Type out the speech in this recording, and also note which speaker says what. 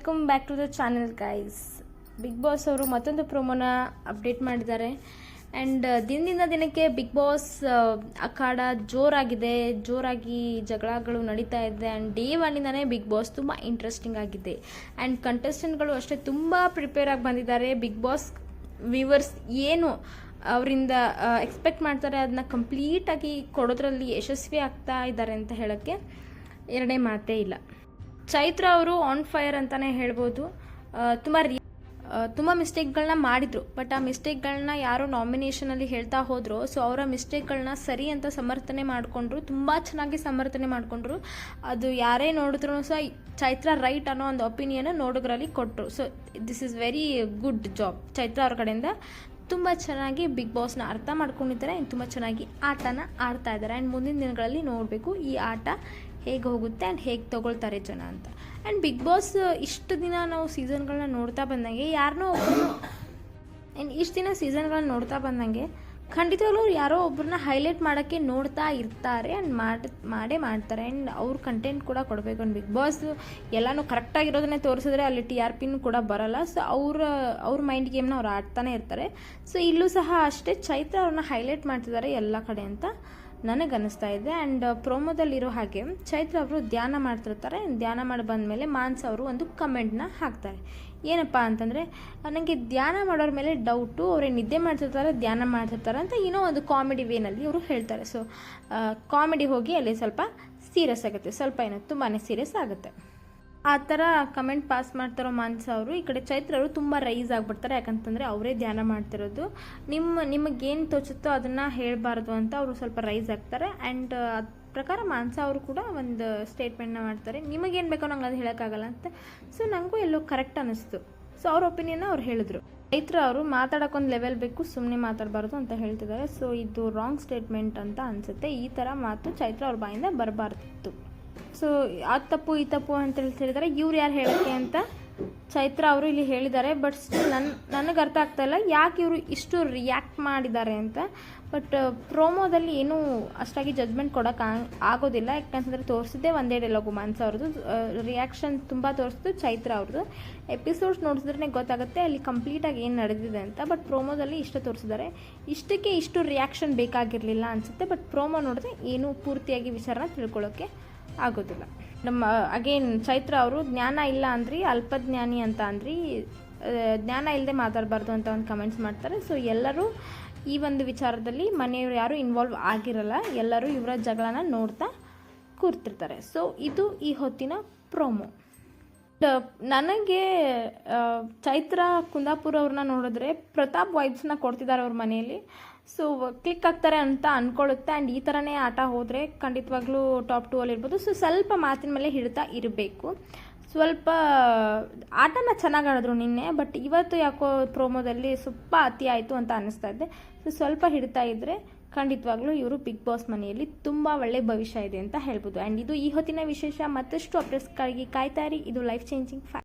Speaker 1: Welcome back to the channel guys. Bigg Boss ಅವರು ಮತ್ತೊಂದು ಪ್ರೊಮೋನ update ಮಾಡಿದ್ದಾರೆ. ಆ್ಯಂಡ್ ದಿನದಿಂದ ದಿನಕ್ಕೆ ಬಿಗ್ ಬಾಸ್ ಅಖಾಡ ಜೋರಾಗಿ ಜಗಳಗಳು ನಡೀತಾ ಇದೆ. ಆ್ಯಂಡ್ ಡೇ ಒನ್ನಿಂದನೇ ಬಿಗ್ ಬಾಸ್ ತುಂಬ ಇಂಟ್ರೆಸ್ಟಿಂಗ್ ಆಗಿದೆ. ಆ್ಯಂಡ್ ಕಂಟೆಸ್ಟೆಂಟ್ಗಳು ಅಷ್ಟೇ ತುಂಬ ಪ್ರಿಪೇರ್ ಆಗಿ ಬಂದಿದ್ದಾರೆ. ಬಿಗ್ ಬಾಸ್ ವ್ಯೂವರ್ಸ್ ಏನು ಅವರಿಂದ ಎಕ್ಸ್ಪೆಕ್ಟ್ ಮಾಡ್ತಾರೆ ಅದನ್ನ ಕಂಪ್ಲೀಟಾಗಿ ಕೊಡೋದ್ರಲ್ಲಿ ಯಶಸ್ವಿ ಆಗ್ತಾ ಇದ್ದಾರೆ ಅಂತ ಹೇಳೋಕ್ಕೆ ಎರಡೇ ಮಾತೇ ಇಲ್ಲ. ಚೈತ್ರ ಅವರು ಆನ್ ಫೈರ್ ಅಂತಲೇ ಹೇಳ್ಬೋದು. ತುಂಬ ಮಿಸ್ಟೇಕ್ಗಳನ್ನ ಮಾಡಿದರು. ಬಟ್ ಆ ಮಿಸ್ಟೇಕ್ಗಳನ್ನ ಯಾರೋ ನಾಮಿನೇಷನಲ್ಲಿ ಹೇಳ್ತಾ ಹೋದರು. ಸೊ ಅವರ ಮಿಸ್ಟೇಕ್ಗಳನ್ನ ಸರಿ ಅಂತ ಸಮರ್ಥನೆ ಮಾಡಿಕೊಂಡ್ರು. ತುಂಬ ಚೆನ್ನಾಗಿ ಸಮರ್ಥನೆ ಮಾಡಿಕೊಂಡ್ರು. ಅದು ಯಾರೇ ನೋಡಿದ್ರು ಸಹ ಚೈತ್ರ ರೈಟ್ ಅನ್ನೋ ಒಂದು ಒಪಿನಿಯನ್ ನೋಡೋದ್ರಲ್ಲಿ ಕೊಟ್ಟರು. So this is very good job Chaitra ಅವ್ರ ಕಡೆಯಿಂದ. ತುಂಬ ಚೆನ್ನಾಗಿ ಬಿಗ್ ಬಾಸ್ನ ಅರ್ಥ ಮಾಡ್ಕೊಂಡಿದ್ದಾರೆ. ಆ್ಯಂಡ್ ತುಂಬ ಚೆನ್ನಾಗಿ ಆಟನ ಆಡ್ತಾ ಇದ್ದಾರೆ. ಆ್ಯಂಡ್ ಮುಂದಿನ ದಿನಗಳಲ್ಲಿ ನೋಡಬೇಕು ಈ ಆಟ ಹೇಗೆ ಹೋಗುತ್ತೆ ಆ್ಯಂಡ್ ಹೇಗೆ ತೊಗೊಳ್ತಾರೆ ಜನ ಅಂತ. ಆ್ಯಂಡ್ ಬಿಗ್ ಬಾಸ್ ಇಷ್ಟು ದಿನ ನಾವು ಸೀಸನ್ಗಳನ್ನ ನೋಡ್ತಾ ಬಂದಂಗೆ ಇಷ್ಟು ದಿನ ಸೀಸನ್ಗಳನ್ನ ನೋಡ್ತಾ ಬಂದಂಗೆ ಖಂಡಿತವಾಗ್ಲೂ ಯಾರೋ ಒಬ್ಬರನ್ನ ಹೈಲೈಟ್ ಮಾಡೋಕ್ಕೆ ನೋಡ್ತಾ ಇರ್ತಾರೆ. ಆ್ಯಂಡ್ ಮಾಡೇ ಮಾಡ್ತಾರೆ. ಆ್ಯಂಡ್ ಅವ್ರ ಕಂಟೆಂಟ್ ಕೂಡ ಕೊಡಬೇಕು. ಆ್ಯಂಡ್ ಬಿಗ್ ಬಾಸ್ ಎಲ್ಲನೂ ಕರೆಕ್ಟಾಗಿರೋದನ್ನೇ ತೋರಿಸಿದ್ರೆ ಅಲ್ಲಿ TRPನೂ ಕೂಡ ಬರೋಲ್ಲ. ಸೊ ಅವ್ರ ಮೈಂಡ್ ಗೇಮ್ನ ಅವ್ರು ಆಡ್ತಾನೆ ಇರ್ತಾರೆ. ಸೊ ಇಲ್ಲೂ ಸಹ ಅಷ್ಟೇ ಚೈತ್ರ ಅವ್ರನ್ನ ಹೈಲೈಟ್ ಮಾಡ್ತಿದ್ದಾರೆ ಎಲ್ಲ ಕಡೆ ಅಂತ ನನಗನ್ನಿಸ್ತಾ ಇದೆ. ಆ್ಯಂಡ್ ಪ್ರೋಮೋದಲ್ಲಿರೋ ಹಾಗೆ ಚೈತ್ರ ಅವರು ಧ್ಯಾನ ಮಾಡ್ತಿರ್ತಾರೆ. ಧ್ಯಾನ ಮಾಡಿ ಬಂದಮೇಲೆ ಮಾನ್ಸ ಅವರು ಒಂದು ಕಮೆಂಟ್ನ ಹಾಕ್ತಾರೆ. ಏನಪ್ಪ ಅಂತಂದರೆ, ನನಗೆ ಧ್ಯಾನ ಮಾಡೋರ ಮೇಲೆ ಡೌಟು, ಅವರೇ ನಿದ್ದೆ ಮಾಡ್ತಿರ್ತಾರೆ ಧ್ಯಾನ ಮಾಡ್ತಿರ್ತಾರೆ ಅಂತ ಏನೋ ಒಂದು ಕಾಮಿಡಿ ವೇನಲ್ಲಿ ಅವರು ಹೇಳ್ತಾರೆ. ಸೊ ಕಾಮಿಡಿ ಹೋಗಿ ಅಲ್ಲಿ ಸ್ವಲ್ಪ ಸೀರಿಯಸ್ ಆಗುತ್ತೆ. ಸ್ವಲ್ಪ ತುಂಬಾ ಸೀರಿಯಸ್ ಆಗುತ್ತೆ. ಆ ಥರ ಕಮೆಂಟ್ ಪಾಸ್ ಮಾಡ್ತಾರೋ ಮಾನ್ಸ ಅವರು. ಈ ಕಡೆ ಚೈತ್ರ ಅವರು ತುಂಬ ರೈಸ್ ಆಗಿಬಿಡ್ತಾರೆ. ಯಾಕಂತಂದರೆ ಅವರೇ ಧ್ಯಾನ ಮಾಡ್ತಿರೋದು. ನಿಮಗೇನು ತೋಚುತ್ತೋ ಅದನ್ನು ಹೇಳಬಾರ್ದು ಅಂತ ಅವರು ಸ್ವಲ್ಪ ರೈಸ್ ಆಗ್ತಾರೆ. ಆ್ಯಂಡ್ ಅದ ಪ್ರಕಾರ ಮಾನ್ಸ ಅವರು ಕೂಡ ಒಂದು ಸ್ಟೇಟ್ಮೆಂಟ್ನ ಮಾಡ್ತಾರೆ. ನಿಮಗೇನು ಬೇಕೋ ನಂಗೆ ಅದು ಹೇಳೋಕ್ಕಾಗಲ್ಲ ಅಂತ. ಸೊ ನನಗೂ ಎಲ್ಲೋ ಕರೆಕ್ಟ್ ಅನ್ನಿಸ್ತು. ಸೊ ಅವ್ರ ಒಪಿನಿಯನ್ನ ಅವ್ರು ಹೇಳಿದ್ರು. ಚೈತ್ರ ಅವರು ಮಾತಾಡೋಕ್ಕೊಂದು ಲೆವೆಲ್ ಬೇಕು, ಸುಮ್ಮನೆ ಮಾತಾಡಬಾರ್ದು ಅಂತ ಹೇಳ್ತಿದ್ದಾರೆ. ಸೊ ಇದು ರಾಂಗ್ ಸ್ಟೇಟ್ಮೆಂಟ್ ಅಂತ ಅನಿಸುತ್ತೆ. ಈ ಥರ ಮಾತು ಚೈತ್ರ ಅವ್ರ ಬಾಯಿಂದ ಬರಬಾರ್ದಿತ್ತು. ಸೊ ಅದು ತಪ್ಪು ಈ ತಪ್ಪು ಅಂತ ಹೇಳಿದ್ದಾರೆ. ಇವ್ರು ಯಾರು ಹೇಳೋಕ್ಕೆ ಅಂತ ಚೈತ್ರ ಅವರು ಇಲ್ಲಿ ಹೇಳಿದ್ದಾರೆ. ಬಟ್ ಸ್ಟಿಲ್ ನನಗೆ ಅರ್ಥ ಆಗ್ತಾ ಇಲ್ಲ ಯಾಕೆ ಇವರು ಇಷ್ಟು ರಿಯಾಕ್ಟ್ ಮಾಡಿದ್ದಾರೆ ಅಂತ. ಬಟ್ ಪ್ರೋಮೋದಲ್ಲಿ ಏನೂ ಅಷ್ಟಾಗಿ ಜಜ್ಮೆಂಟ್ ಕೊಡೋಕೆ ಆಗೋದಿಲ್ಲ. ಯಾಕಂತಂದರೆ ತೋರಿಸಿದ್ದೆ ಒಂದೇ ಡೈಲಾಗು ಮಾನ್ಸ ಅವ್ರದ್ದು. ರಿಯಾಕ್ಷನ್ ತುಂಬ ತೋರಿಸಿದ್ದು ಚೈತ್ರ ಅವ್ರದ್ದು. ಎಪಿಸೋಡ್ಸ್ ನೋಡಿಸಿದ್ರೆ ಗೊತ್ತಾಗುತ್ತೆ ಅಲ್ಲಿ ಕಂಪ್ಲೀಟಾಗಿ ಏನು ನಡೆದಿದೆ ಅಂತ. ಬಟ್ ಪ್ರೋಮೋದಲ್ಲಿ ಇಷ್ಟು ತೋರಿಸಿದ್ದಾರೆ. ಇಷ್ಟಕ್ಕೆ ಇಷ್ಟು ರಿಯಾಕ್ಷನ್ ಬೇಕಾಗಿರಲಿಲ್ಲ ಅನಿಸುತ್ತೆ. ಬಟ್ ಪ್ರೋಮೋ ನೋಡಿದ್ರೆ ಏನೂ ಪೂರ್ತಿಯಾಗಿ ವಿಚಾರನ ತಿಳ್ಕೊಳ್ಳೋಕ್ಕೆ ಆಗೋದಿಲ್ಲ. ನಮ್ಮ ಅಗೇನ್ ಚೈತ್ರ ಅವರು ಜ್ಞಾನ ಇಲ್ಲ ಅಂದ್ರಿ, ಅಲ್ಪಜ್ಞಾನಿ ಅಂತ ಅಂದ್ರಿ, ಜ್ಞಾನ ಇಲ್ಲದೆ ಮಾತಾಡಬಾರ್ದು ಅಂತ ಒಂದು ಕಮೆಂಟ್ಸ್ ಮಾಡ್ತಾರೆ. ಸೊ ಎಲ್ಲರೂ ಈ ಒಂದು ವಿಚಾರದಲ್ಲಿ ಮನೆಯವರು ಯಾರೂ ಇನ್ವಾಲ್ವ್ ಆಗಿರಲ್ಲ. ಎಲ್ಲರೂ ಇವರ ಜಗಳನ ನೋಡ್ತಾ ಕೂರ್ತಿರ್ತಾರೆ. ಸೊ ಇದು ಈ ಹೊತ್ತಿನ ಪ್ರೋಮೋ. ನನಗೆ ಚೈತ್ರ ಕುಂದಾಪುರ ಅವ್ರನ್ನ ನೋಡಿದ್ರೆ ಪ್ರತಾಪ್ ವೈಬ್ಸ್ನ ಕೊಡ್ತಿದ್ದಾರೆ ಅವ್ರ ಮನೆಯಲ್ಲಿ. ಸೊ ಕ್ಲಿಕ್ ಆಗ್ತಾರೆ ಅಂತ ಅಂದ್ಕೊಳ್ಳುತ್ತೆ. ಆ್ಯಂಡ್ ಈ ಥರನೇ ಆಟ ಹೋದರೆ ಖಂಡಿತವಾಗ್ಲೂ ಟಾಪ್ 2 ಅಲ್ಲಿ ಇರ್ಬೋದು. ಸೊ ಸ್ವಲ್ಪ ಮಾತಿನ ಮೇಲೆ ಹಿಡಿತಾ ಇರಬೇಕು. ಸ್ವಲ್ಪ ಆಟನ ಚೆನ್ನಾಗಿ ಆಡಿದ್ರು ನಿನ್ನೆ. ಬಟ್ ಇವತ್ತು ಯಾಕೋ ಪ್ರೋಮೋದಲ್ಲಿ ಸ್ವಲ್ಪ ಅತಿ ಆಯಿತು ಅಂತ ಅನ್ನಿಸ್ತಾ ಇದೆ. ಸೊ ಸ್ವಲ್ಪ ಹಿಡಿತಾ ಇದ್ದರೆ ಖಂಡಿತವಾಗ್ಲೂ ಇವರು ಬಿಗ್ ಬಾಸ್ ಮನೆಯಲ್ಲಿ ತುಂಬ ಒಳ್ಳೆ ಭವಿಷ್ಯ ಇದೆ ಅಂತ ಹೇಳ್ಬೋದು. ಆ್ಯಂಡ್ ಇದು ಈ ಹೊತ್ತಿನ ವಿಶೇಷ. ಮತ್ತಷ್ಟು ಅಪ್ಡೇಟ್ಸ್ಗಾಗಿ ಕಾಯ್ತಾ ಇರಿ. ಇದು ಲೈಫ್ ಚೇಂಜಿಂಗ್ ಫ್ಯಾಕ್ಟ್.